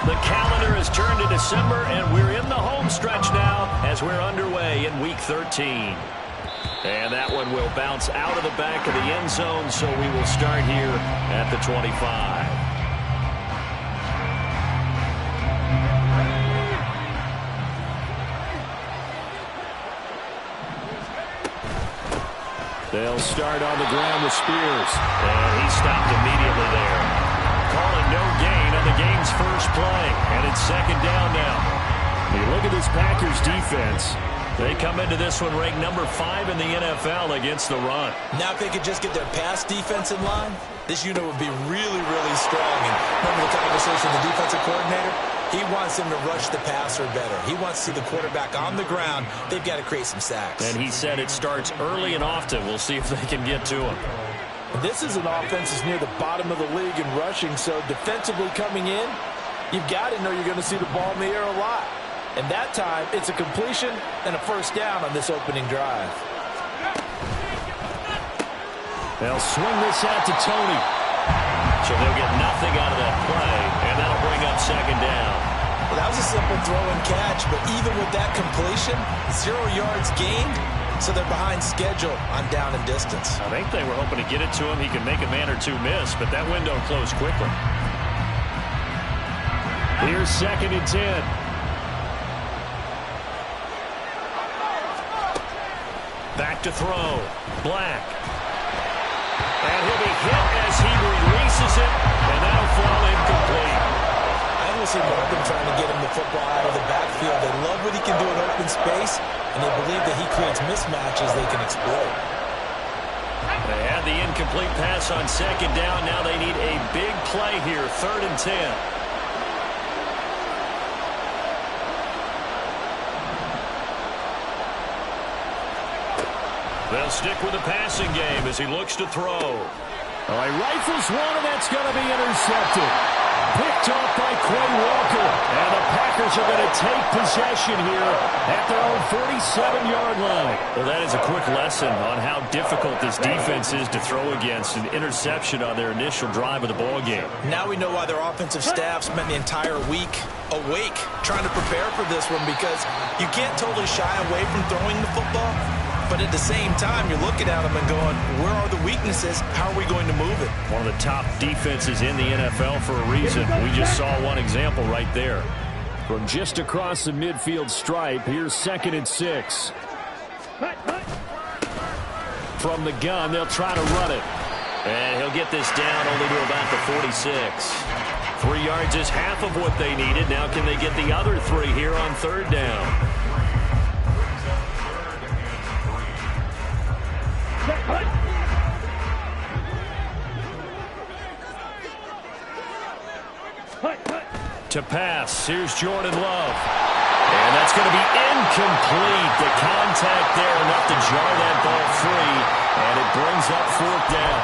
The calendar has turned to December, and we're in the home stretch now as we're underway in Week 13. And that one will bounce out of the back of the end zone, so we will start here at the 25. They'll start on the ground with Spears. And he stopped immediately there. Calling no gain on the game's first play. And it's second down now. You look at this Packers defense. They come into this one ranked number 5 in the NFL against the run. Now if they could just get their pass defense in line, this unit would be really, really strong. And remember the conversation with the defensive coordinator? He wants them to rush the passer better. He wants to see the quarterback on the ground. They've got to create some sacks. And he said it starts early and often. We'll see if they can get to him. This is an offense that's near the bottom of the league in rushing, so defensively coming in, you've got to know you're going to see the ball in the air a lot. And that time, it's a completion and a first down on this opening drive. They'll swing this out to Tony. So they'll get nothing out of that play, and that'll bring up second down. Well, that was a simple throw and catch, but even with that completion, 0 yards gained, so they're behind schedule on down and distance. I think they were hoping to get it to him. He could make a man or two miss, but that window closed quickly. Here's second and 10. Back to throw. Black. And he'll be hit as he releases it, and that'll fall incomplete. I almost see Markham trying to get him the football out of the backfield. They love what he can do in open space, and they believe that he creates mismatches they can exploit. They had the incomplete pass on second down. Now they need a big play here, 3rd and 10. They'll stick with the passing game as he looks to throw. Oh, he rifles one, and that's going to be intercepted. Picked off by Quay Walker. And the Packers are going to take possession here at their own 47-yard line. Well, that is a quick lesson on how difficult this defense is to throw against. An interception on their initial drive of the ballgame. Now we know why their offensive staff spent the entire week awake trying to prepare for this one, because you can't totally shy away from throwing the football. But at the same time, you're looking at them and going, where are the weaknesses? How are we going to move it? One of the top defenses in the NFL for a reason. We just saw one example right there. From just across the midfield stripe, here's 2nd and 6. From the gun, they'll try to run it. And he'll get this down only to about the 46. 3 yards is half of what they needed. Now can they get the other 3 here on 3rd down? To pass, here's Jordan Love. And that's going to be incomplete. The contact there enough to jar that ball free, and it brings up 4th down.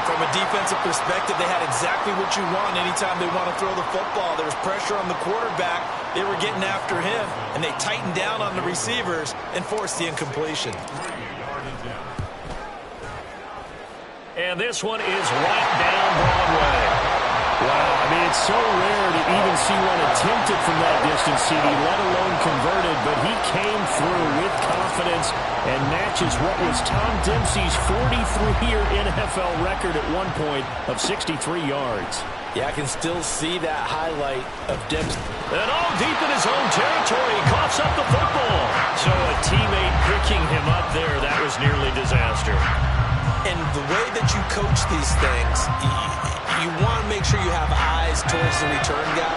From a defensive perspective, they had exactly what you want anytime they want to throw the football. There was pressure on the quarterback. They were getting after him, and they tightened down on the receivers and forced the incompletion. And this one is right down Broadway. Wow, I mean, it's so rare to even see one attempted from that distance, CD, let alone converted, but he came through with confidence and matches what was Tom Dempsey's 43-year NFL record at one point of 63 yards. Yeah, I can still see that highlight of Dempsey. And all deep in his own territory, he coughs up the football. So a teammate picking him up there, that was nearly disaster. And the way that you coach these things, you want to make sure you have eyes towards the return guy,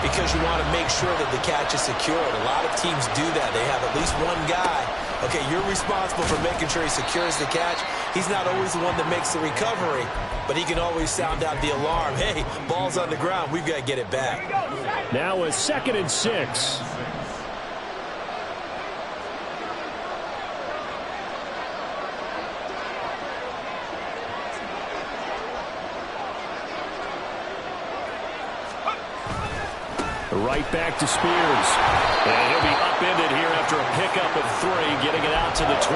because you want to make sure that the catch is secured. A lot of teams do that. They have at least one guy. Okay, you're responsible for making sure he secures the catch. He's not always the one that makes the recovery, but he can always sound out the alarm. Hey, ball's on the ground. We've got to get it back. Now a 2nd and 6. Right back to Spears. And he'll be upended here after a pickup of 3, getting it out to the 25.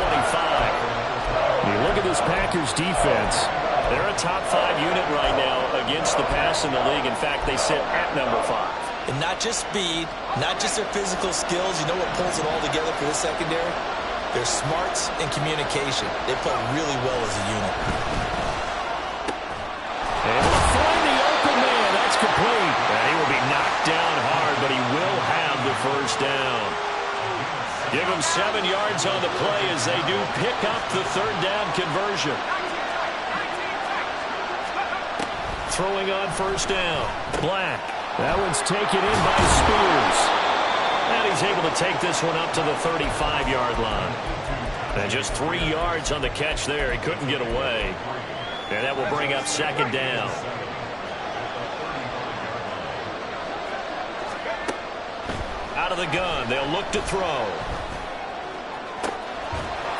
You look at this Packers defense. They're a top 5 unit right now against the pass in the league. In fact, they sit at number 5. And not just speed, not just their physical skills. You know what pulls it all together for this secondary? Their smarts and communication. They play really well as a unit. Able to find the open man. That's complete. And he will be knocked down hard, but he will have the first down. Give him 7 yards on the play as they do pick up the third down conversion. Throwing on first down. Black. That one's taken in by Spears. And he's able to take this one up to the 35-yard line. And just 3 yards on the catch there. He couldn't get away. And that will bring up second down. Out of the gun. They'll look to throw.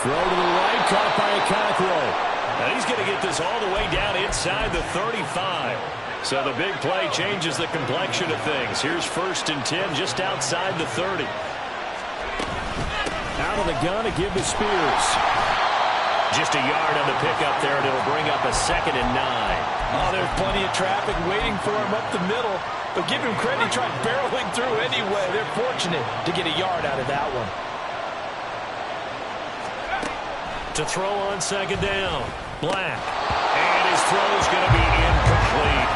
Throw to the right. Caught by Okonkwo. And he's going to get this all the way down inside the 35. So the big play changes the complexion of things. Here's 1st and 10 just outside the 30. Out of the gun to give to Spears. Just a yard on the pickup there, and it'll bring up a 2nd and 9. Oh, there's plenty of traffic waiting for him up the middle. But give him credit, he tried barreling through anyway. They're fortunate to get a yard out of that one. To throw on second down. Black. And his throw is going to be incomplete.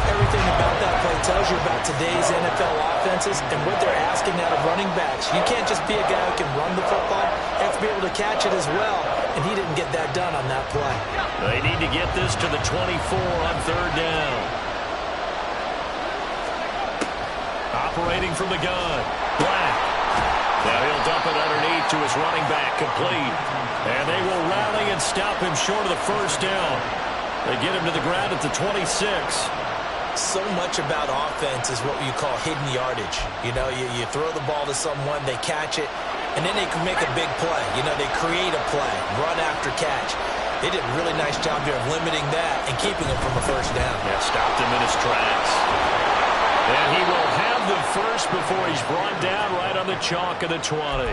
Everything about that play tells you about today's NFL offenses and what they're asking out of running backs. You can't just be a guy who can run the football. You have to be able to catch it as well. And he didn't get that done on that play. They need to get this to the 24 on third down. Operating from the gun. Black. Now he'll dump it underneath to his running back, complete. And they will rally and stop him short of the first down. They get him to the ground at the 26. So much about offense is what you call hidden yardage. You know, you throw the ball to someone, they catch it, and then they can make a big play. You know, they create a play, run after catch. They did a really nice job there of limiting that and keeping him from a first down. Yeah, stopped him in his tracks. And he will have the first before he's brought down right on the chalk of the 20.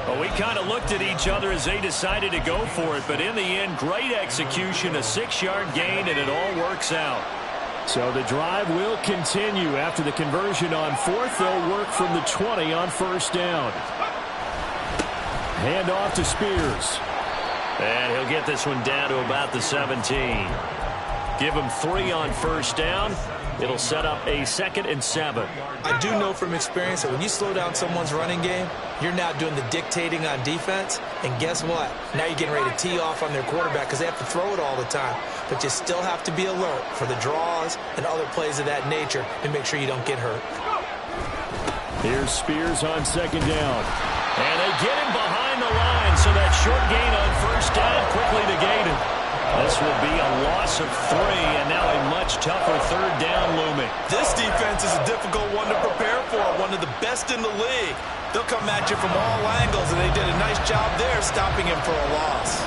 Well, we kind of looked at each other as they decided to go for it, but in the end, great execution, a 6-yard gain, and it all works out. So the drive will continue after the conversion on 4th. They'll work from the 20 on first down. Hand off to Spears. And he'll get this one down to about the 17. Give him 3 on first down. It'll set up a 2nd and 7. I do know from experience that when you slow down someone's running game, you're now doing the dictating on defense. And guess what? Now you're getting ready to tee off on their quarterback because they have to throw it all the time. But you still have to be alert for the draws and other plays of that nature to make sure you don't get hurt. Here's Spears on second down. And they get him behind the line, so that short gain on first down quickly negated. This will be a loss of 3, and now a much tougher third down looming. This defense is a difficult one to prepare for, one of the best in the league. They'll come at you from all angles, and they did a nice job there stopping him for a loss.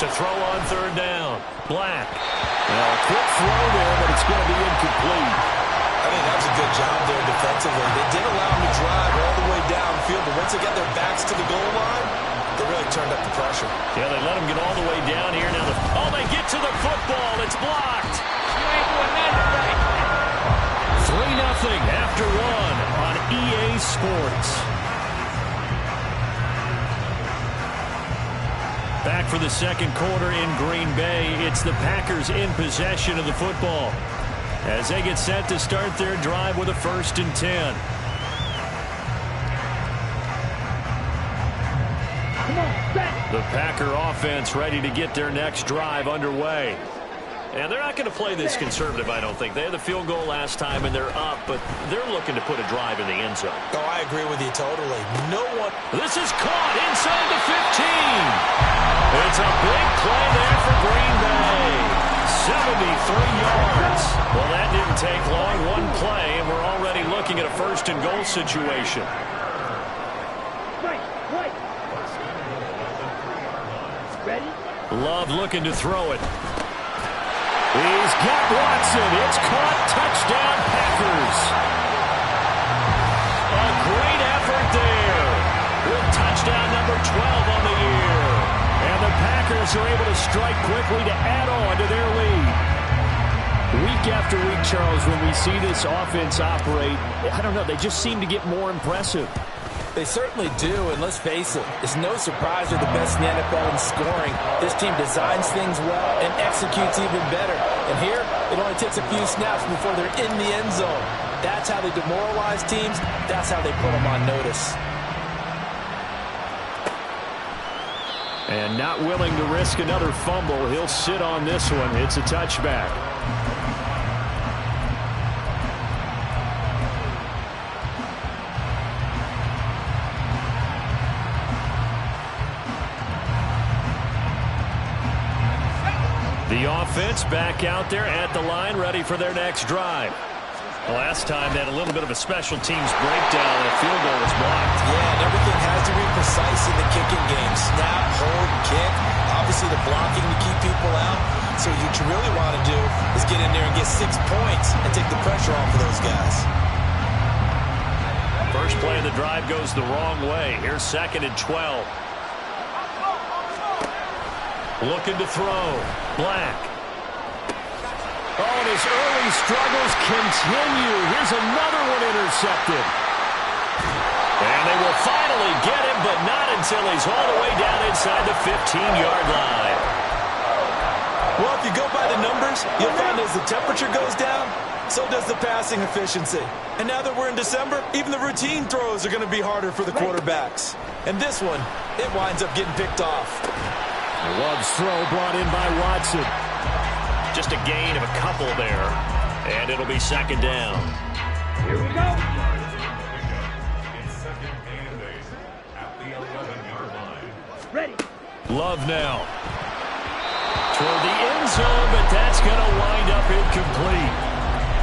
To throw on third down, Black. Now a quick throw there, but it's going to be incomplete. I think that was a good job there defensively. They did allow him to drive all the way downfield, but once they got their backs to the goal line, they really turned up the pressure. Yeah, they let him get all the way down here. Now, they get to the football. It's blocked. 3-0 after 1 on EA Sports. Back for the second quarter in Green Bay. It's the Packers in possession of the football as they get set to start their drive with a 1st and 10. The Packer offense ready to get their next drive underway. And they're not going to play this conservative, I don't think. They had the field goal last time, and they're up, but they're looking to put a drive in the end zone. Oh, I agree with you totally. No one... This is caught inside the 15. It's a big play there for Green Bay. 73 yards. Well, that didn't take long. One play, and we're already looking at a 1st and goal situation. Love looking to throw it. He's got Watson. It's caught. Touchdown, Packers. A great effort there. With touchdown number on the year. And the Packers are able to strike quickly to add on to their lead. Week after week, Charles, when we see this offense operate, I don't know, they just seem to get more impressive. They certainly do, and let's face it, it's no surprise they're the best in the NFL in scoring. This team designs things well and executes even better. And here, it only takes a few snaps before they're in the end zone. That's how they demoralize teams. That's how they put them on notice. And not willing to risk another fumble, he'll sit on this one. It's a touchback. The offense back out there at the line, ready for their next drive. Last time they had a little bit of a special teams breakdown and a field goal was blocked. Yeah, and everything has to be precise in the kicking game. Snap, hold, kick. Obviously the blocking to keep people out. So what you really want to do is get in there and get 6 points and take the pressure off of those guys. First play of the drive goes the wrong way. Here's 2nd and 12. Looking to throw. Black. Oh, and his early struggles continue. Here's another one intercepted. And they will finally get him, but not until he's all the way down inside the 15-yard line. Well, if you go by the numbers, you'll find as the temperature goes down, so does the passing efficiency. And now that we're in December, even the routine throws are going to be harder for the quarterbacks. And this one, it winds up getting picked off. Love's throw brought in by Watson. Just a gain of a couple there. And it'll be 2nd down. Here we go. Ready. Love now. Toward the end zone, but that's going to wind up incomplete.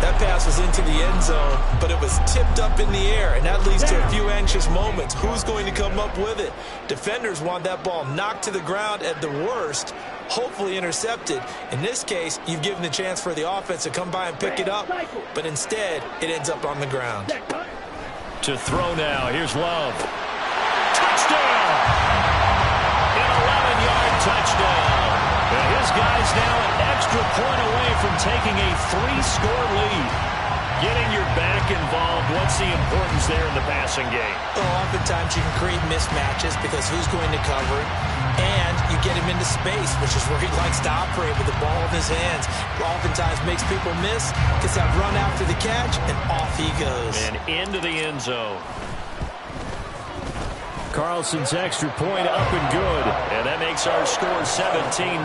That pass was into the end zone, but it was tipped up in the air, and that leads to a few anxious moments. Who's going to come up with it? Defenders want that ball knocked to the ground at the worst, hopefully intercepted. In this case, you've given the chance for the offense to come by and pick it up, but instead, it ends up on the ground. To throw now, here's Love. Touchdown! An 11-yard touchdown. And his guy's now an extra point away from taking a 3-score lead. Getting your back involved, what's the importance there in the passing game? Well, oftentimes you can create mismatches because who's going to cover it, and you get him into space, which is where he likes to operate with the ball in his hands. Oftentimes makes people miss, gets that run after the catch, and off he goes. And into the end zone. Carlson's extra point up and good. And that makes our score 17-0.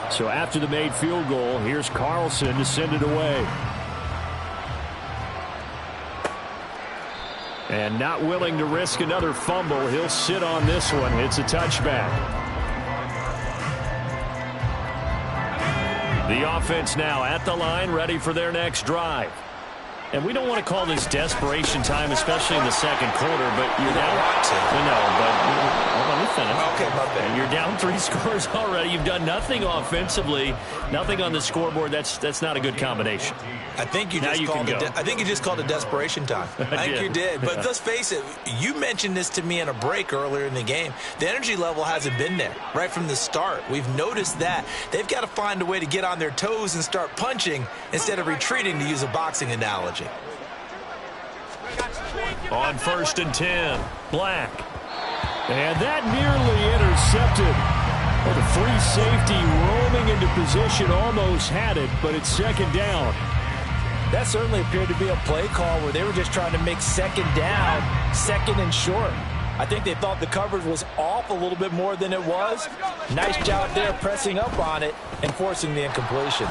So after the made field goal, here's Carlson to send it away. And not willing to risk another fumble, he'll sit on this one. It's a touchback. The offense now at the line, ready for their next drive. And we don't want to call this desperation time, especially in the second quarter, but you're down. Let me finish. Okay, my bad. You're down 3 scores already. You've done nothing offensively, nothing on the scoreboard. That's not a good combination. I think you just called it desperation time. I think you did. But let's face it, you mentioned this to me in a break earlier in the game. The energy level hasn't been there right from the start. We've noticed that. They've got to find a way to get on their toes and start punching instead of retreating, to use a boxing analogy. On 1st and 10, Black. And that nearly intercepted. Well, the free safety roaming into position almost had it, but it's 2nd down. That certainly appeared to be a play call where they were just trying to make 2nd down, 2nd and short. I think they thought the coverage was off a little bit more than it was. Nice job there pressing up on it and forcing the incompletion.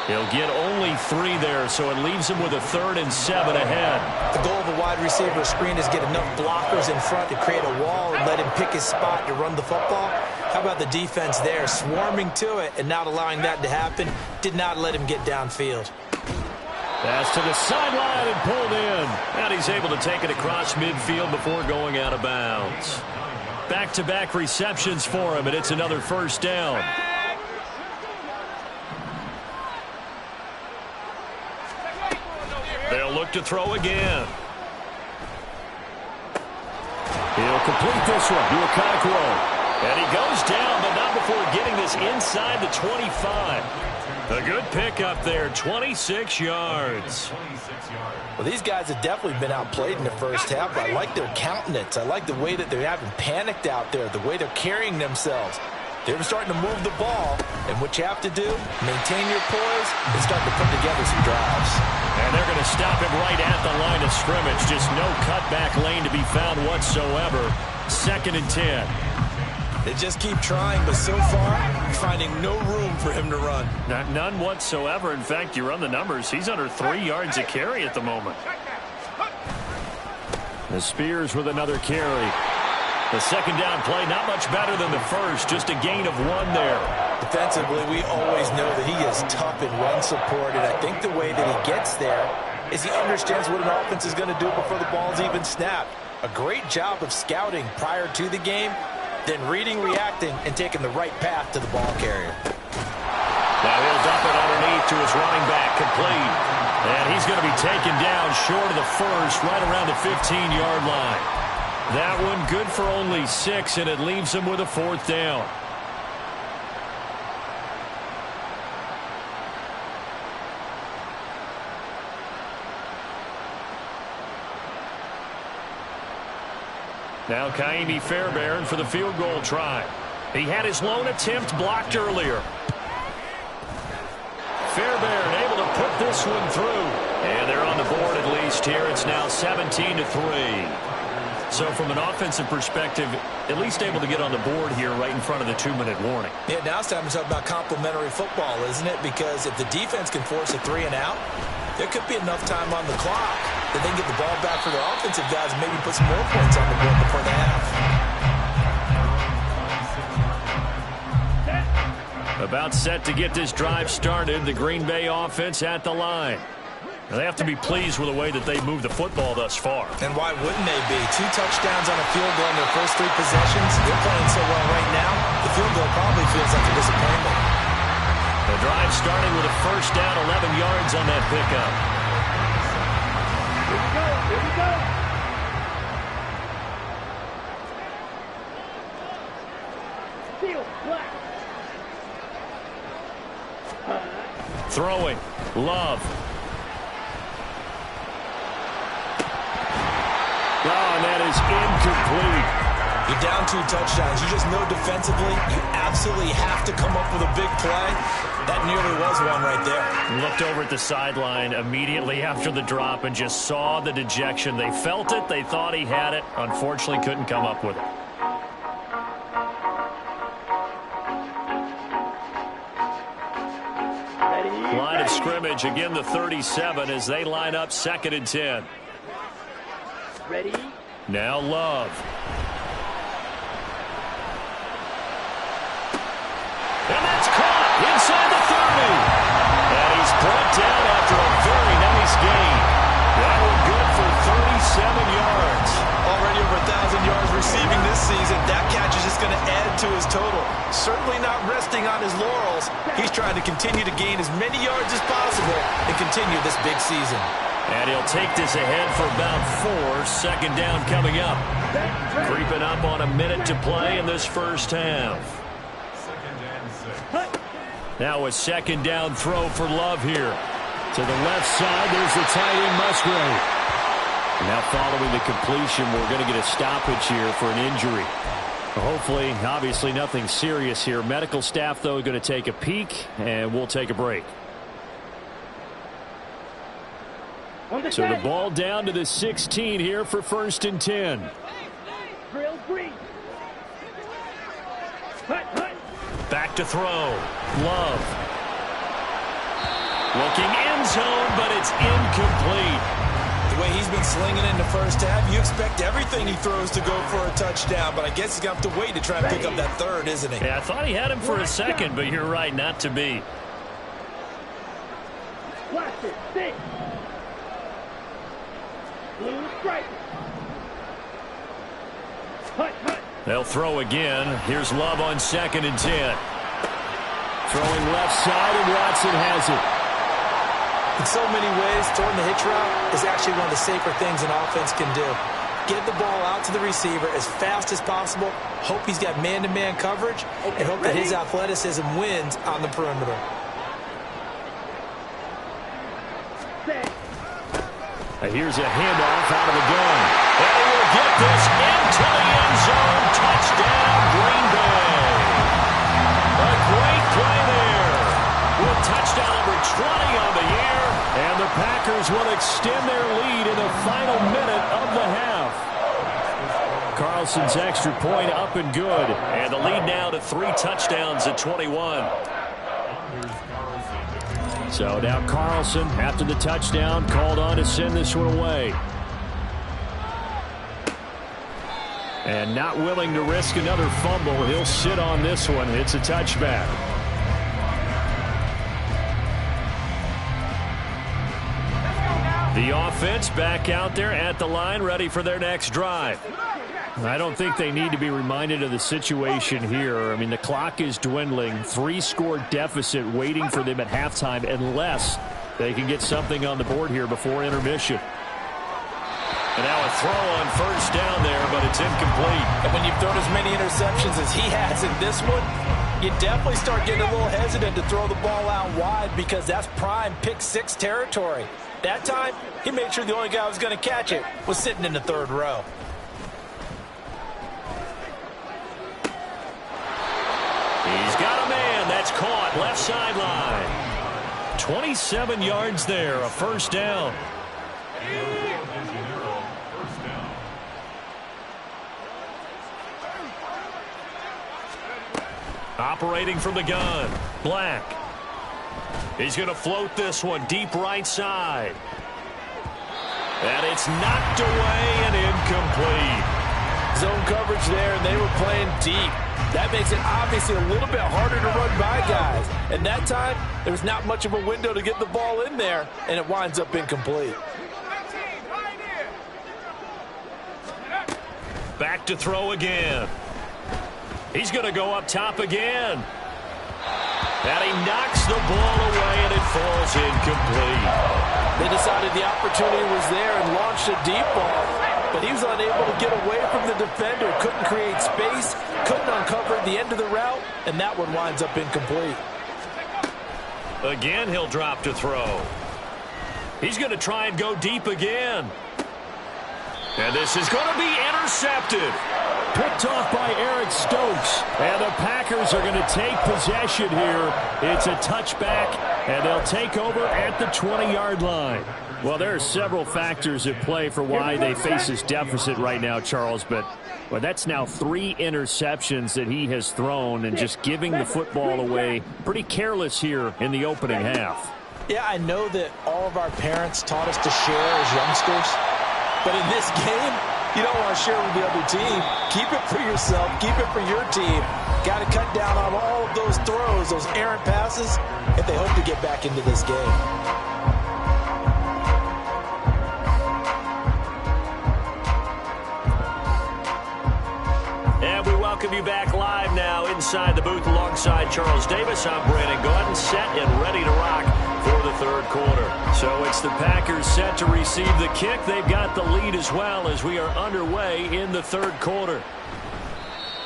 He'll get only 3 there, so it leaves him with a 3rd and 7 ahead. The goal of a wide receiver screen is get enough blockers in front to create a wall and let him pick his spot to run the football. How about the defense there, swarming to it and not allowing that to happen? Did not let him get downfield. Pass to the sideline and pulled in. And he's able to take it across midfield before going out of bounds. Back-to-back receptions for him, and it's another 1st down. They'll look to throw again. He'll complete this one to Okonkwo. And he goes down, but not before getting this inside the 25. A good pickup there, 26 yards. Well, these guys have definitely been outplayed in the first half, but I like their countenance. I like the way that they haven't panicked out there, the way they're carrying themselves. They're starting to move the ball, and what you have to do, maintain your poise and start to put together some drives. And they're going to stop him right at the line of scrimmage. Just no cutback lane to be found whatsoever. 2nd and 10. They just keep trying, but so far, finding no room for him to run. None whatsoever. In fact, you run the numbers. He's under 3 yards a carry at the moment. The Spears with another carry. The second down play, not much better than the first. Just a gain of 1 there. Defensively, we always know that he is tough in run support, and I think the way that he gets there is he understands what an offense is going to do before the ball's even snapped. A great job of scouting prior to the game, then reading, reacting, and taking the right path to the ball carrier. Now he'll dump it underneath to his running back, complete. And he's going to be taken down short of the first, right around the 15-yard line. That one good for only 6, and it leaves him with a 4th down. Now Kaimi Fairbairn for the field goal try. He had his lone attempt blocked earlier. Fairbairn able to put this one through. And they're on the board at least here. It's now 17-3. So from an offensive perspective, at least able to get on the board here right in front of the 2-minute warning. Yeah, now it's time to talk about complementary football, isn't it? Because if the defense can force a 3 and out, there could be enough time on the clock that they can get the ball back for their offensive guys and maybe put some more points on the board before the half. About set to get this drive started. The Green Bay offense at the line. Now, they have to be pleased with the way that they moved the football thus far. And why wouldn't they be? 2 touchdowns on a field goal in their first 3 possessions. They're playing so well right now, the field goal probably feels like a disappointment. The drive starting with a first down, 11 yards on that pickup. Here we go. Here we go. Field black. Throwing. Love. Oh, and that is incomplete. You're down 2 touchdowns. You just know defensively you absolutely have to come up with a big play. That nearly was one right there. Looked over at the sideline immediately after the drop and just saw the dejection. They felt it. They thought he had it. Unfortunately, couldn't come up with it. Line of scrimmage, again the 37 as they line up 2nd and 10. Ready? Now Love. And that's caught inside the 30. And he's brought down after a very nice gain. That one good for 37 yards. Already over 1,000 yards receiving this season. That catch is just going to add to his total. Certainly not resting on his laurels. He's trying to continue to gain as many yards as possible and continue this big season. And he'll take this ahead for about 4. 2nd down coming up. Creeping up on a minute to play in this first half. Now a 2nd down throw for Love here. To the left side, there's the tight end Musgrave. Now following the completion, we're going to get a stoppage here for an injury. Hopefully, obviously nothing serious here. Medical staff, though, going to take a peek, and we'll take a break. So the ball down to the 16 here for 1st and 10. Drill green. Back to throw. Love. Looking end zone, but it's incomplete. The way he's been slinging in the first half, you expect everything he throws to go for a touchdown, but I guess he's going to have to wait to try and pick up that 3rd, isn't he? Yeah, I thought he had him for a second, but you're right, not to be. Blaster, six. Blue stripe. They'll throw again. Here's Love on 2nd and 10. Throwing left side, and Watson has it. In so many ways, throwing the hitch route is actually one of the safer things an offense can do. get the ball out to the receiver as fast as possible, hope he's got man-to-man coverage, and hope that his athleticism wins on the perimeter. Here's a handoff out of the gun. And he will get this into the end zone. Touchdown, Green Bay. A great play there. With touchdown number 20 on the year. And the Packers will extend their lead in the final minute of the half. Carlson's extra point up and good. And the lead now to 3 touchdowns at 21. So now Carlson, after the touchdown, called on to send this one away. And not willing to risk another fumble. He'll sit on this one. It's a touchback. The offense back out there at the line, ready for their next drive. I don't think they need to be reminded of the situation here. I mean, the clock is dwindling. 3-score deficit waiting for them at halftime unless they can get something on the board here before intermission. And now a throw on first down there, but it's incomplete. And when you've thrown as many interceptions as he has in this one, you definitely start getting a little hesitant to throw the ball out wide because that's prime pick-6 territory. That time, he made sure the only guy who was going to catch it was sitting in the third row. He's got a man. That's caught left sideline. 27 yards there, a first down. Operating from the gun, Black. He's going to float this one deep right side. And it's knocked away and incomplete. Zone coverage there, and they were playing deep. That makes it obviously a little bit harder to run by guys. And that time, there's not much of a window to get the ball in there, and it winds up incomplete. Back to throw again. He's going to go up top again. And he knocks the ball away, and it falls incomplete. They decided the opportunity was there and launched a deep ball, but he was unable to get away from the defender, couldn't create space, couldn't uncover the end of the route, and that one winds up incomplete. Again, he'll drop to throw. He's going to try and go deep again. And this is going to be intercepted. Picked off by Eric Stokes. And the Packers are going to take possession here. It's a touchback, and they'll take over at the 20-yard line. Well, there are several factors at play for why they face this deficit right now, Charles. But that's now 3 interceptions that he has thrown and just giving the football away. Pretty careless here in the opening half. Yeah, I know that all of our parents taught us to share as youngsters. But in this game, you don't want to share with the other team. Keep it for yourself. Keep it for your team. Got to cut down on all of those throws, those errant passes, if they hope to get back into this game. And we welcome you back live now inside the booth alongside Charles Davis. I'm Brandon Gaudin, set and ready to rock for the third quarter. So it's the Packers set to receive the kick. They've got the lead as well as we are underway in the third quarter.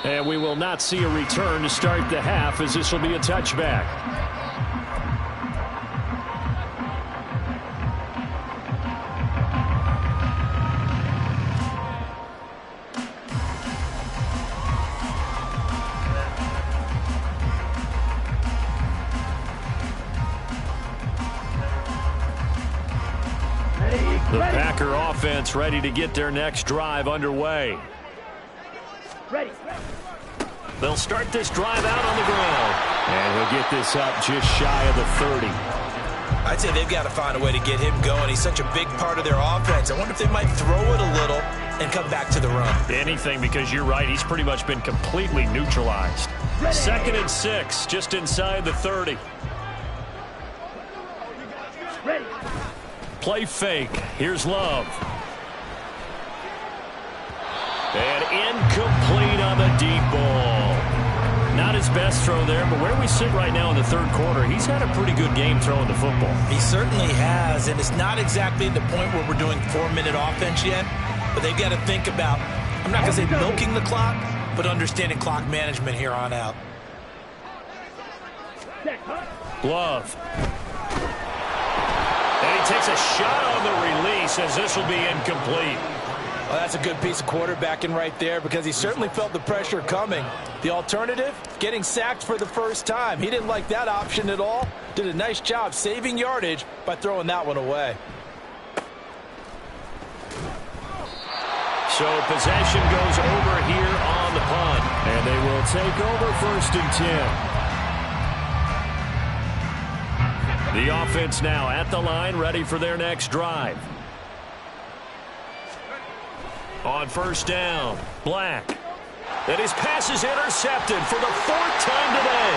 And we will not see a return to start the half as this will be a touchback. The Packer offense ready to get their next drive underway. Ready. They'll start this drive out on the ground. And he'll get this up just shy of the 30. I'd say they've got to find a way to get him going. He's such a big part of their offense. I wonder if they might throw it a little and come back to the run. Anything, because you're right. He's pretty much been completely neutralized. Ready. 2nd and 6, just inside the 30. Ready. Play fake. Here's Love. And incomplete on the deep ball. Not his best throw there, but where we sit right now in the third quarter, he's had a pretty good game throwing the football. He certainly has, and it's not exactly the point where we're doing 4-minute offense yet. But they've got to think about, I'm not going to say milking the clock, but understanding clock management here on out. Glove. And he takes a shot on the release as this will be incomplete. Well, that's a good piece of quarterbacking right there because he certainly felt the pressure coming. The alternative, getting sacked for the first time. He didn't like that option at all. Did a nice job saving yardage by throwing that one away. So possession goes over here on the punt. And they will take over 1st and 10. The offense now at the line, ready for their next drive. On 1st down, Black. And his pass is intercepted for the 4th time today.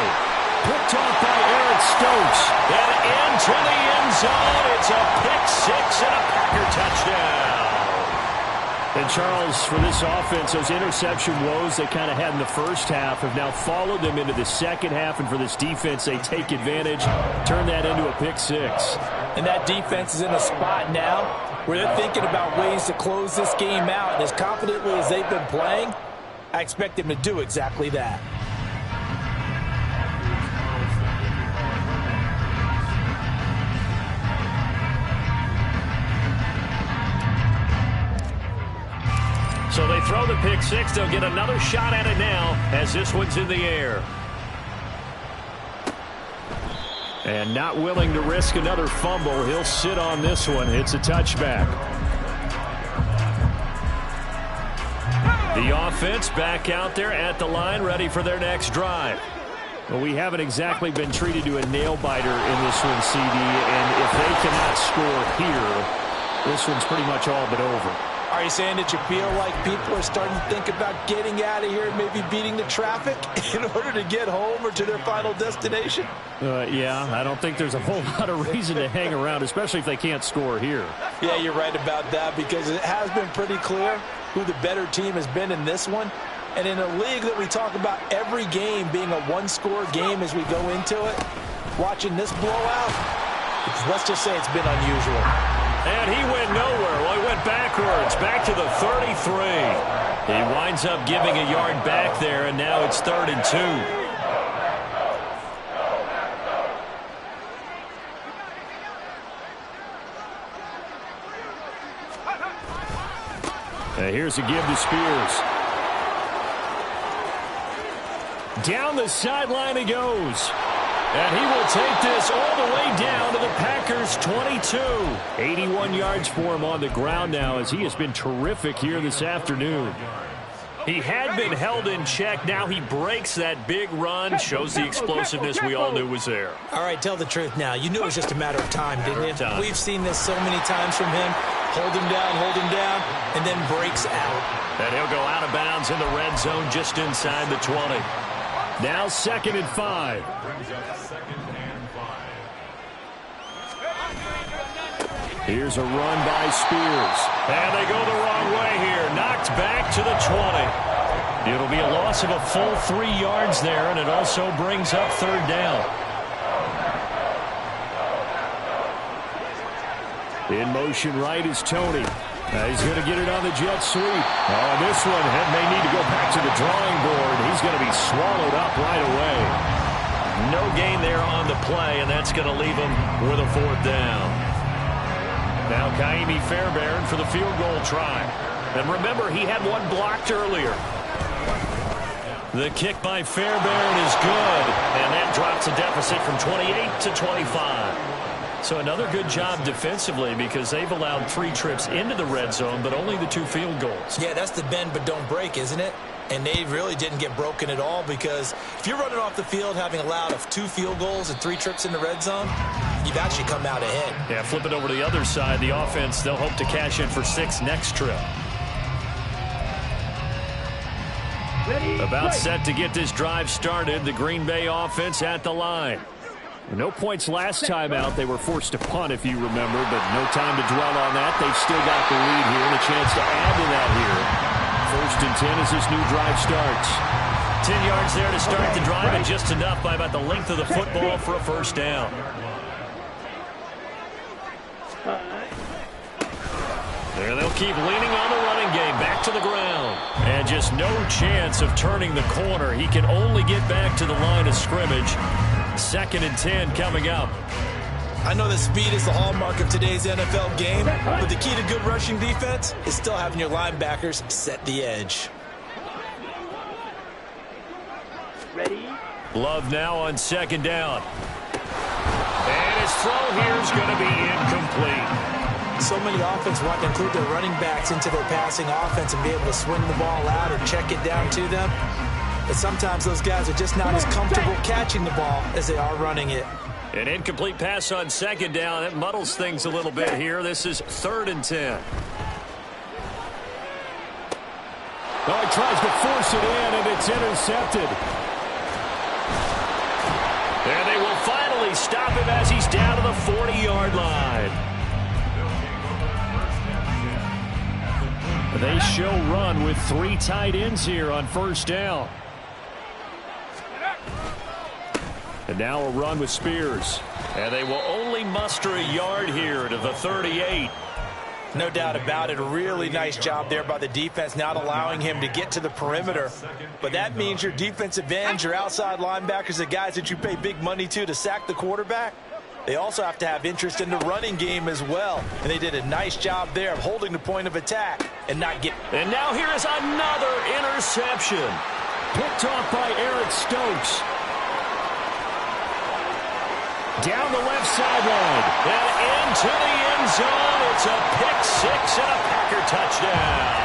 Picked off by Eric Stokes. And into the end zone. It's a pick 6 and a Packer touchdown. And Charles, for this offense, those interception woes they kind of had in the first half have now followed them into the second half. And for this defense, they take advantage, turn that into a pick 6. And that defense is in a spot now where they're thinking about ways to close this game out. And as confidently as they've been playing, I expect them to do exactly that. So they throw the pick 6. They'll get another shot at it now as this one's in the air. And not willing to risk another fumble. He'll sit on this one. It's a touchback. The offense back out there at the line, ready for their next drive. Well, we haven't exactly been treated to a nail-biter in this one, CD. And if they cannot score here, this one's pretty much all but over. Are you saying that you feel like people are starting to think about getting out of here and maybe beating the traffic in order to get home or to their final destination? Yeah, I don't think there's a whole lot of reason to hang around, especially if they can't score here. Yeah, you're right about that because it has been pretty clear who the better team has been in this one. And in a league that we talk about every game being a one-score game as we go into it, watching this blowout, let's just say it's been unusual. And he went nowhere. Well, he went backwards, back to the 33. He winds up giving a yard back there, and now it's 3rd and 2. Here's a give to Spears. Down the sideline he goes. And he will take this all the way down to the Packers' 22. 81 yards for him on the ground now as he has been terrific here this afternoon. He had been held in check. Now he breaks that big run. Shows the explosiveness we all knew was there. All right, tell the truth now. You knew it was just a matter of time, didn't you? We've seen this so many times from him. Hold him down, and then breaks out. And he'll go out of bounds in the red zone just inside the 20. Now 2nd and 5. Here's a run by Spears. And they go the wrong way here. Knocked back to the 20. It'll be a loss of a full 3 yards there, and it also brings up 3rd down. In motion right is Tony. He's going to get it on the jet sweep. Oh, this one may need to go back to the drawing board. He's going to be swallowed up right away. No gain there on the play, and that's going to leave him with a 4th down. Now Kaimi Fairbairn for the field goal try. And remember, he had one blocked earlier. The kick by Fairbairn is good, and that drops a deficit from 28 to 25. So another good job defensively because they've allowed 3 trips into the red zone, but only the 2 field goals. Yeah, that's the bend but don't break, isn't it? And they really didn't get broken at all because if you're running off the field having allowed 2 field goals and 3 trips in the red zone, you've actually come out ahead. Yeah, flip it over to the other side. The offense, they'll hope to cash in for 6 next trip. About set to get this drive started. The Green Bay offense at the line. No points last time out. They were forced to punt, if you remember, but no time to dwell on that. They've still got the lead here and a chance to add to that here. 1st and 10 as this new drive starts. 10 yards there to start the drive, and just enough by about the length of the football for a 1st down. There they'll keep leaning on the running to the ground. And just no chance of turning the corner. He can only get back to the line of scrimmage. 2nd and 10 coming up. I know that speed is the hallmark of today's NFL game, but the key to good rushing defense is still having your linebackers set the edge. Ready? Love now on 2nd down. And his throw here is going to be incomplete. So many offenses want to include their running backs into their passing offense and be able to swing the ball out or check it down to them. But sometimes those guys are just not as comfortable catching the ball as they are running it. An incomplete pass on 2nd down. That muddles things a little bit here. This is 3rd and 10. Oh, he tries to force it in, and it's intercepted. And they will finally stop him as he's down to the 40-yard line. They show run with 3 tight ends here on 1st down. And now a run with Spears. And they will only muster a yard here to the 38. No doubt about it. A really nice job there by the defense, not allowing him to get to the perimeter. But that means your defensive ends, your outside linebackers, the guys that you pay big money to sack the quarterback, they also have to have interest in the running game as well. And they did a nice job there of holding the point of attack and not get. And now here is another interception. Picked off by Eric Stokes. Down the left sideline and into the end zone. It's a pick 6 and a Packer touchdown.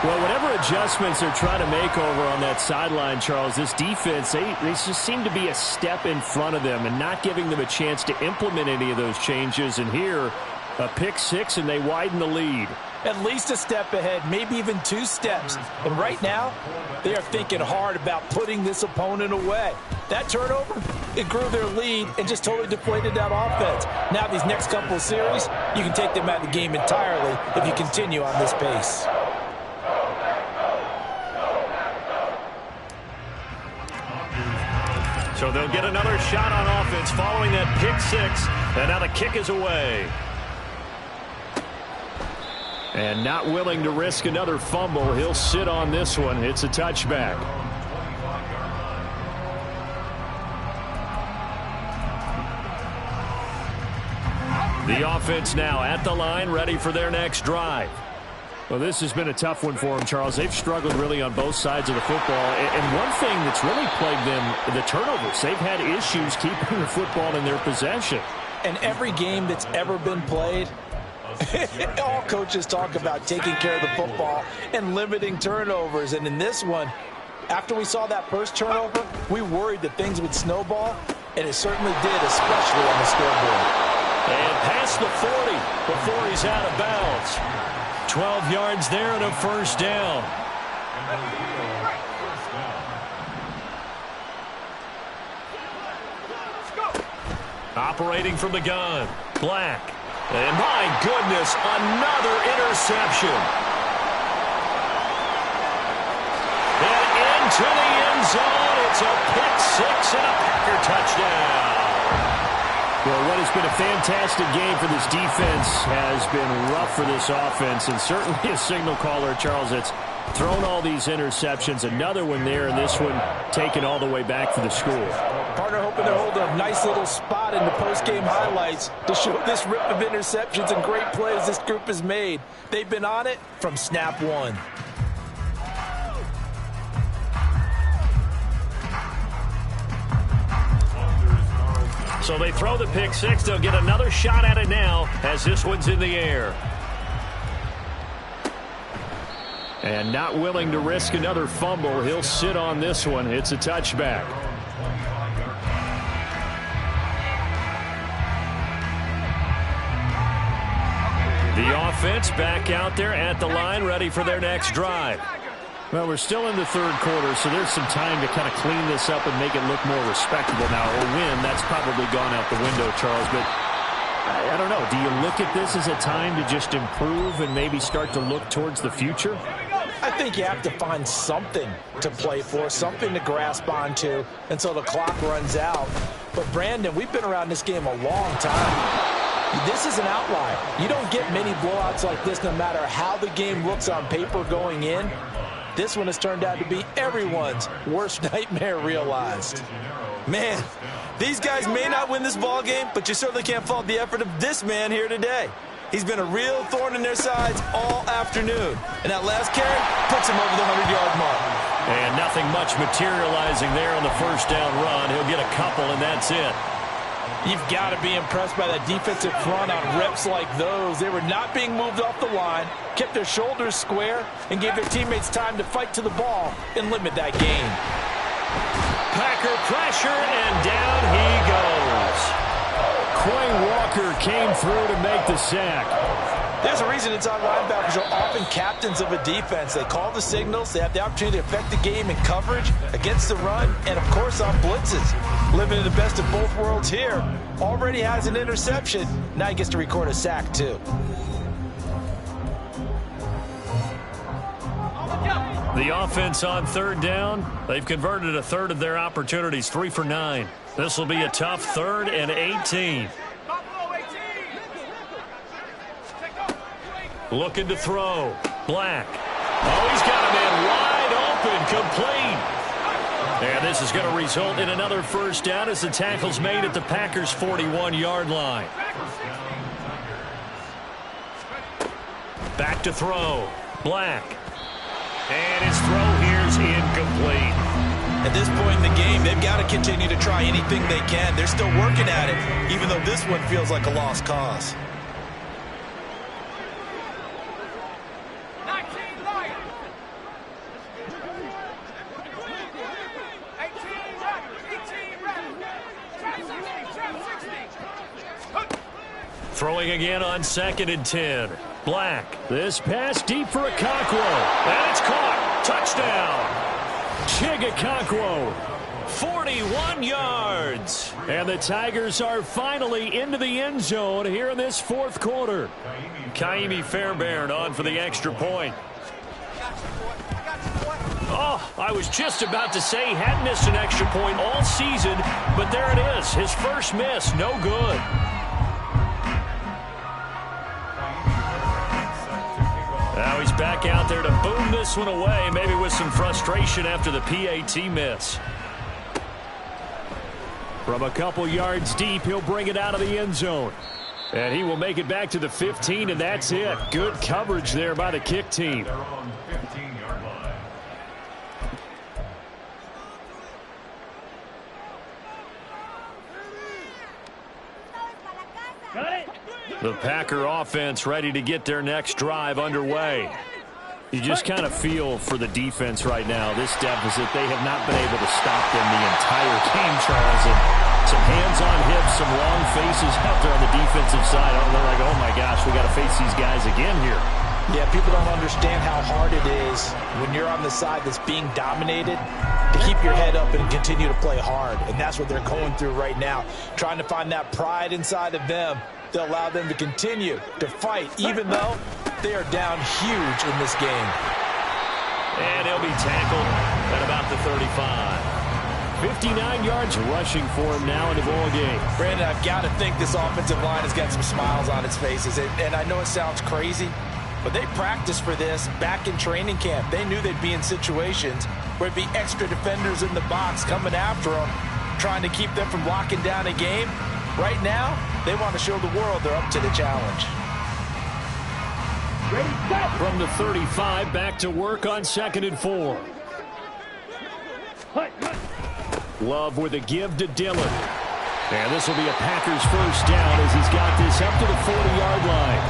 Well, whatever adjustments they're trying to make over on that sideline, Charles, this defense, they just seem to be a step in front of them and not giving them a chance to implement any of those changes. And here, a pick 6, and they widen the lead. At least a step ahead, maybe even 2 steps. And right now, they are thinking hard about putting this opponent away. That turnover, it grew their lead and just totally deflated that offense. Now these next couple of series, you can take them out of the game entirely if you continue on this pace. So they'll get another shot on offense following that pick 6. And now the kick is away. And not willing to risk another fumble. He'll sit on this one. It's a touchback. The offense now at the line, ready for their next drive. Well, this has been a tough one for them, Charles. They've struggled really on both sides of the football. And one thing that's really plagued them, the turnovers. They've had issues keeping the football in their possession. And every game that's ever been played, all coaches talk about taking care of the football and limiting turnovers. And in this one, after we saw that first turnover, we worried that things would snowball, and it certainly did, especially on the scoreboard. And past the 40 before he's out of bounds. 12 yards there and a 1st down. Operating from the gun, Black. And my goodness, another interception. And into the end zone. It's a pick 6 and a Packer touchdown. Well, what has been a fantastic game for this defense has been rough for this offense, and certainly a signal caller, Charles, that's thrown all these interceptions. Another one there, and this one taken all the way back for the school. Partner hoping to hold a nice little spot in the post-game highlights to show this rip of interceptions and great plays this group has made. They've been on it from snap 1. So they throw the pick 6. They'll get another shot at it now as this one's in the air. And not willing to risk another fumble. He'll sit on this one. It's a touchback. The offense back out there at the line, ready for their next drive. Well, we're still in the 3rd quarter, so there's some time to kind of clean this up and make it look more respectable. Now, a win, that's probably gone out the window, Charles, but I don't know. Do you look at this as a time to just improve and maybe start to look towards the future? I think you have to find something to play for, something to grasp onto until the clock runs out. But, Brandon, we've been around this game a long time. This is an outlier. You don't get many blowouts like this no matter how the game looks on paper going in. This one has turned out to be everyone's worst nightmare realized. Man, these guys may not win this ball game, but you certainly can't fault the effort of this man here today. He's been a real thorn in their sides all afternoon. And that last carry puts him over the 100-yard mark. And nothing much materializing there on the first down run. He'll get a couple, and that's it. You've got to be impressed by that defensive front on reps like those. They were not being moved off the line, kept their shoulders square, and gave their teammates time to fight to the ball and limit that gain. Packer pressure, and down he goes. Quay Walker came through to make the sack. There's a reason inside linebackers are often captains of a defense. They call the signals. They have the opportunity to affect the game in coverage, against the run, and, of course, on blitzes. Living in the best of both worlds here. Already has an interception. Now he gets to record a sack, too. The offense on third down. They've converted a third of their opportunities, 3 for 9. This will be a tough 3rd and 18. Looking to throw. Black. Oh, he's got a man wide open, complete. And this is going to result in another first down as the tackle's made at the Packers' 41-yard line. Back to throw. Black. And his throw here's incomplete. At this point in the game, they've got to continue to try anything they can. They're still working at it, even though this one feels like a lost cause. Throwing again on 2nd and 10. Black. This pass deep for Okonkwo. And it's caught. Touchdown. Okonkwo. 41 yards. And the Tigers are finally into the end zone here in this 4th quarter. Kaimi Fairbairn on for the extra point. Oh, I was just about to say he hadn't missed an extra point all season, but there it is. His first miss, no good. Now he's back out there to boom this one away, maybe with some frustration after the PAT miss. From a couple yards deep, he'll bring it out of the end zone. And he will make it back to the 15, and that's it. Good coverage there by the kick team. The Packer offense ready to get their next drive underway. You just kind of feel for the defense right now. This deficit, they have not been able to stop them the entire game, Charles. And some hands on hips, some long faces out there on the defensive side. They're like, oh, my gosh, we got to face these guys again here. Yeah, people don't understand how hard it is when you're on the side that's being dominated to keep your head up and continue to play hard. And that's what they're going through right now, trying to find that pride inside of them to allow them to continue to fight, even though they are down huge in this game. And he'll be tackled at about the 35. 59 yards rushing for him now in the ball game. Brandon, I've got to think this offensive line has got some smiles on its faces. And I know it sounds crazy, but they practiced for this back in training camp. They knew they'd be in situations where it'd be extra defenders in the box coming after them, trying to keep them from locking down a game. Right now, they want to show the world they're up to the challenge. From the 35, back to work on 2nd and 4. Love with a give to Dillon. And this will be a Packers first down as he's got this up to the 40-yard line.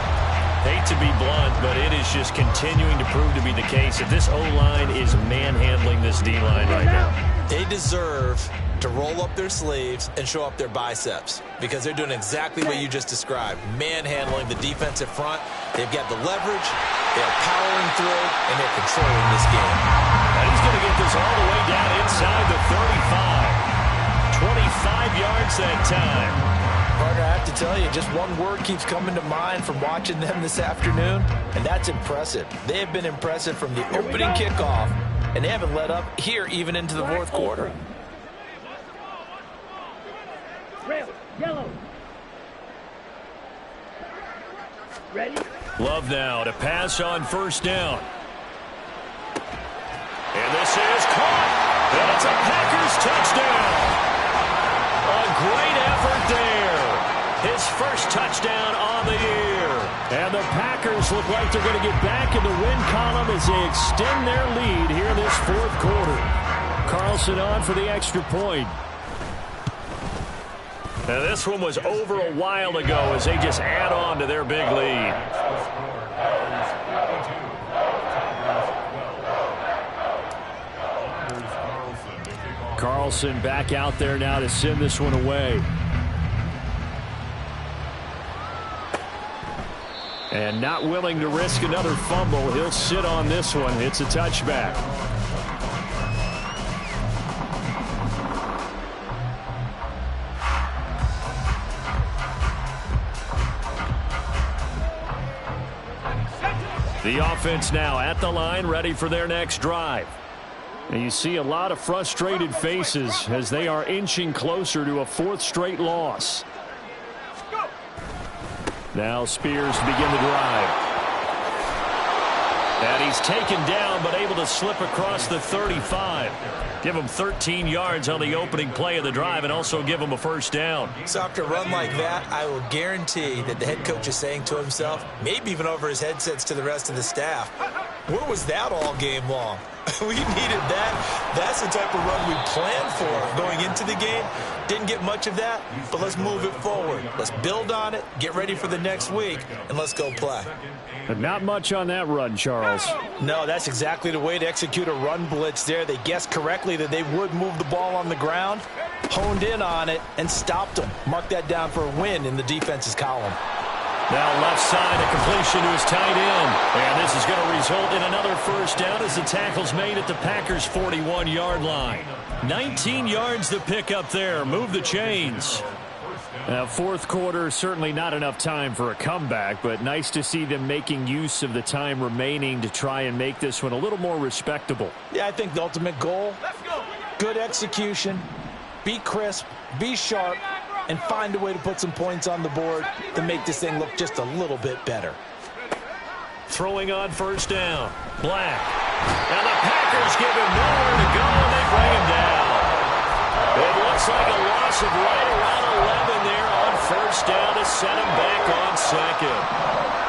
Hate to be blunt, but it is just continuing to prove to be the case that this O-line is manhandling this D-line right now. They deserve to roll up their sleeves and show up their biceps because they're doing exactly what you just described, manhandling the defensive front. They've got the leverage, they're powering through, and they're controlling this game. And he's going to get this all the way down inside the 35. 25 yards that time. Partner, I have to tell you, just one word keeps coming to mind from watching them this afternoon, and that's impressive. They have been impressive from the opening kickoff, and they haven't let up here even into the 4th quarter. Red, yellow. Ready? Love now to pass on first down. And this is caught. And it's a Packers touchdown. A great effort there. His first touchdown on the year. And the Packers look like they're going to get back in the win column as they extend their lead here in this fourth quarter. Carlson on for the extra point. Now this one was over a while ago as they just add on to their big lead. Carlson back out there now to send this one away. And not willing to risk another fumble. He'll sit on this one. It's a touchback. The offense now at the line, ready for their next drive. And you see a lot of frustrated faces as they are inching closer to a fourth straight loss. Now Spears to begin the drive. And he's taken down but able to slip across the 35. Give him 13 yards on the opening play of the drive and also give him a first down. So after a run like that, I will guarantee that the head coach is saying to himself, maybe even over his headsets to the rest of the staff, where was that all game long? We needed that. That's the type of run we planned for going into the game. Didn't get much of that, but let's move it forward. Let's build on it, get ready for the next week, and let's go play. But not much on that run, Charles. No, that's exactly the way to execute a run blitz there. They guessed correctly that they would move the ball on the ground, honed in on it, and stopped them. Mark that down for a win in the defense's column. Now left side, a completion to his tight end. And this is going to result in another first down as the tackle's made at the Packers' 41-yard line. 19 yards to pick up there. Move the chains. Now, fourth quarter, certainly not enough time for a comeback, but nice to see them making use of the time remaining to try and make this one a little more respectable. Yeah, I think the ultimate goal, good execution, be crisp, be sharp, and find a way to put some points on the board to make this thing look just a little bit better. Throwing on first down. Black. And the Packers give him nowhere to go, and they bring him down. It looks like a loss of right around 11 there on first down to set him back on second.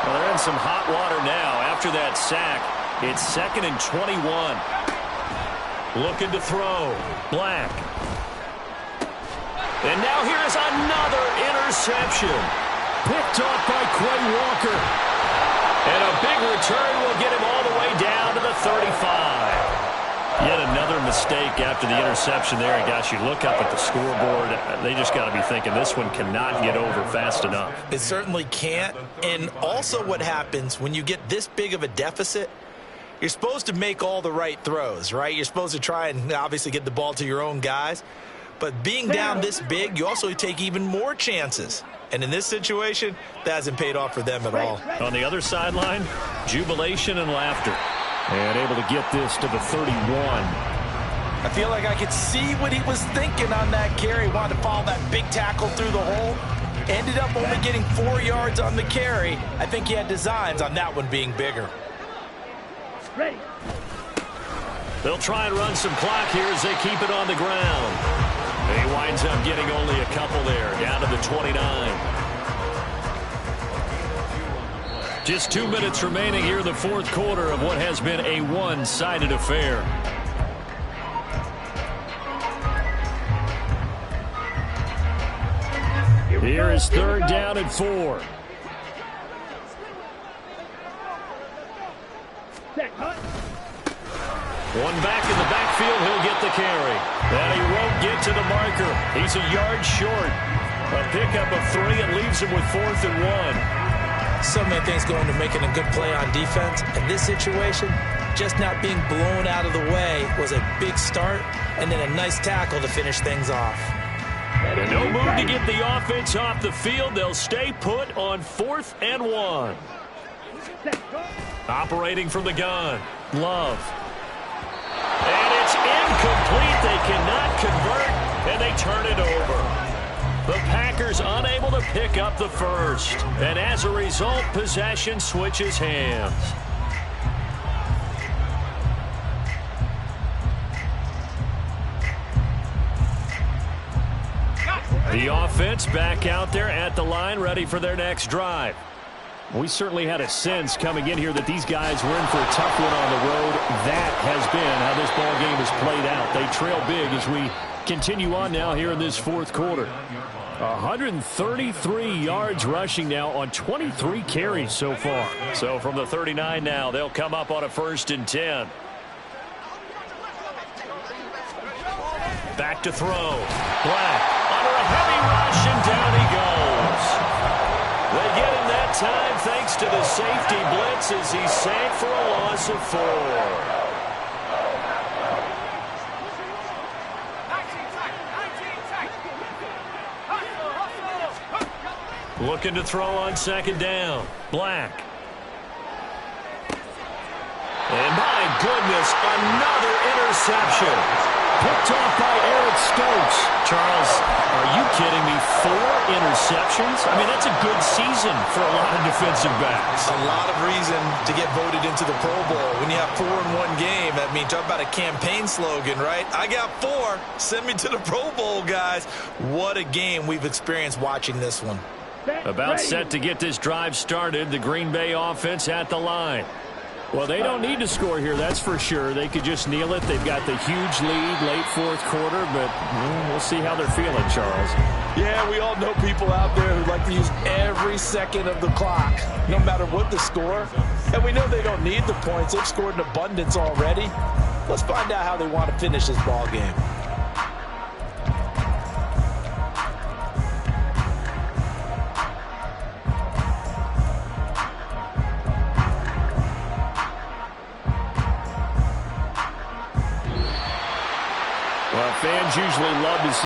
Well, they're in some hot water now after that sack. It's 2nd and 21. Looking to throw. Black. And now here's another interception. Picked off by Quay Walker. And a big return will get him all the way down to the 35. Yet another mistake after the interception there. And gosh, you look up at the scoreboard, they just got to be thinking this one cannot get over fast enough. It certainly can't. And also what happens when you get this big of a deficit, you're supposed to make all the right throws, right? You're supposed to try and obviously get the ball to your own guys. But being down this big, you also take even more chances. And in this situation, that hasn't paid off for them at all. On the other sideline, jubilation and laughter. And able to get this to the 31. I feel like I could see what he was thinking on that carry. Wanted to follow that big tackle through the hole. Ended up only getting 4 yards on the carry. I think he had designs on that one being bigger. Ready. They'll try and run some clock here as they keep it on the ground. He winds up getting only a couple there, down to the 29. Just 2 minutes remaining here in the fourth quarter of what has been a one-sided affair. Here is 3rd down and 4. One back in the backfield, he'll get the carry. And he won't get to the marker. He's a yard short. A pickup of 3 and leaves him with 4th and 1. So many things going to making a good play on defense. In this situation, just not being blown out of the way was a big start, and then a nice tackle to finish things off. And no move to get the offense off the field. They'll stay put on 4th and 1. Operating from the gun. Love. And it's incomplete. They cannot convert, and they turn it over. The Packers unable to pick up the first. And as a result, possession switches hands. The offense back out there at the line, ready for their next drive. We certainly had a sense coming in here that these guys were in for a tough one on the road. That has been how this ball game has played out. They trail big as we continue on now here in this fourth quarter. 133 yards rushing now on 23 carries so far. So from the 39 now, they'll come up on a 1st and 10. Back to throw. Black under a heavy rush, and down he goes. They get him that time thanks to the safety blitz as he sank for a loss of 4. Looking to throw on 2nd down. Black. And my goodness, another interception. Picked off by Eric Stokes. Charles, are you kidding me? 4 interceptions? I mean, that's a good season for a lot of defensive backs. A lot of reason to get voted into the Pro Bowl. When you have 4 in one game, I mean, talk about a campaign slogan, right? I got 4. Send me to the Pro Bowl, guys. What a game we've experienced watching this one. About set to get this drive started. The Green Bay offense at the line. Well, they don't need to score here, that's for sure. They could just kneel it. They've got the huge lead late 4th quarter, but we'll see how they're feeling, Charles. Yeah, we all know people out there who like to use every second of the clock, no matter what the score. And we know they don't need the points. They've scored in abundance already. Let's find out how they want to finish this ball game. Well, fans usually love to see